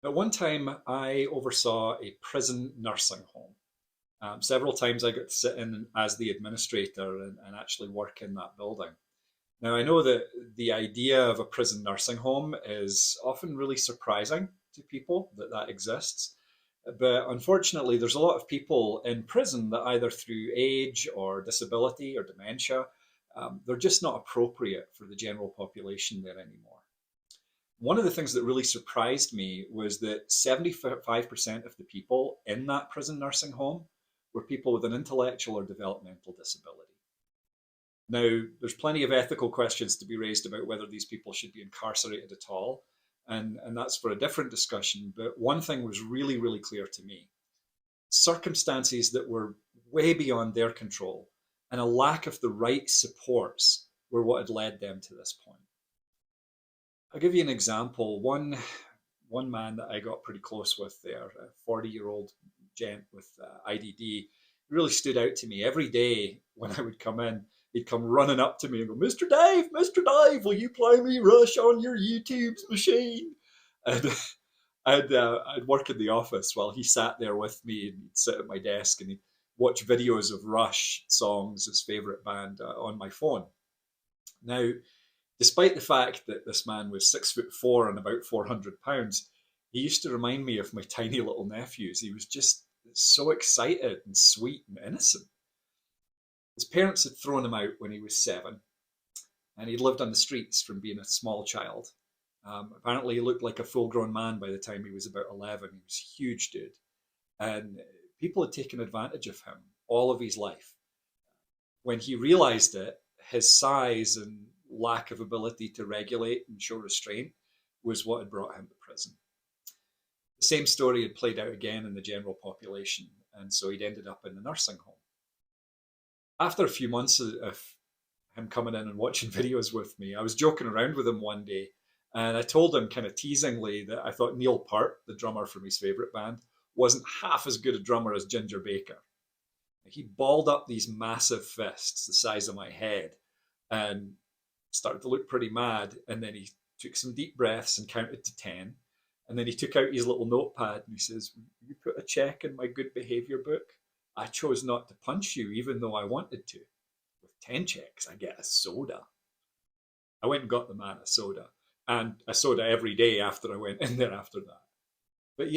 At one time, I oversaw a prison nursing home. Several times I got to sit in as the administrator and actually work in that building. Now, I know that the idea of a prison nursing home is often really surprising to people that that exists. But unfortunately, there's a lot of people in prison that either through age or disability or dementia, they're just not appropriate for the general population there anymore. One of the things that really surprised me was that 75% of the people in that prison nursing home were people with an intellectual or developmental disability. Now, there's plenty of ethical questions to be raised about whether these people should be incarcerated at all, and that's for a different discussion. But one thing was really, really clear to me: circumstances that were way beyond their control and a lack of the right supports were what had led them to this point. I'll give you an example. One man that I got pretty close with there, a 40-year-old gent with IDD, really stood out to me. Every day when I would come in, he'd come running up to me and go, Mr. Dave, will you play me Rush on your YouTube's machine? And I'd work in the office while he sat there with me, and he'd sit at my desk and he'd watch videos of Rush songs, his favorite band, on my phone. Now, despite the fact that this man was 6'4" and about 400 pounds, he used to remind me of my tiny little nephews. He was just so excited and sweet and innocent. His parents had thrown him out when he was 7, and he'd lived on the streets from being a small child. Apparently, he looked like a full grown man by the time he was about 11. He was a huge dude. And people had taken advantage of him all of his life. When he realized it, his size and lack of ability to regulate and show restraint was what had brought him to prison. The same story had played out again in the general population, and so he'd ended up in the nursing home. After a few months of him coming in and watching videos with me, I was joking around with him one day, and I told him kind of teasingly that I thought Neil Peart, the drummer from his favourite band, wasn't half as good a drummer as Ginger Baker. He balled up these massive fists the size of my head and started to look pretty mad. And then he took some deep breaths and counted to 10. And then he took out his little notepad and he says, "You put a check in my good behavior book. I chose not to punch you, even though I wanted to. With 10 checks, I get a soda." I went and got the man a soda, and a soda every day after I went in there after that. But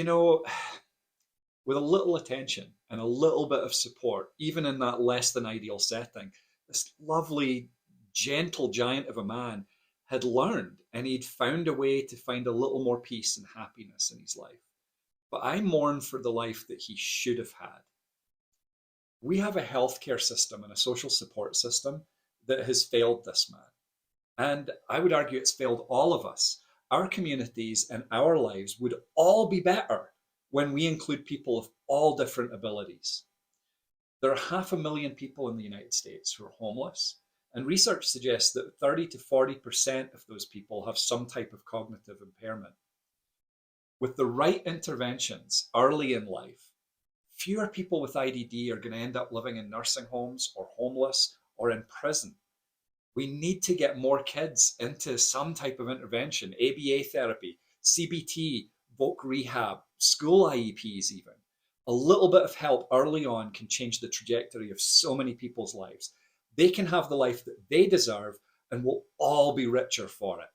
with a little attention and a little bit of support, even in that less than ideal setting, this lovely, gentle giant of a man had learned, and he'd found a way to find a little more peace and happiness in his life. But I mourn for the life that he should have had. We have a healthcare system and a social support system that has failed this man. And I would argue it's failed all of us. Our communities and our lives would all be better when we include people of all different abilities. There are 500,000 people in the United States who are homeless, and research suggests that 30 to 40% of those people have some type of cognitive impairment. With the right interventions early in life, fewer people with IDD are going to end up living in nursing homes or homeless or in prison. We need to get more kids into some type of intervention, ABA therapy, CBT, voc rehab, school IEPs even. A little bit of help early on can change the trajectory of so many people's lives. They can have the life that they deserve, and we'll all be richer for it.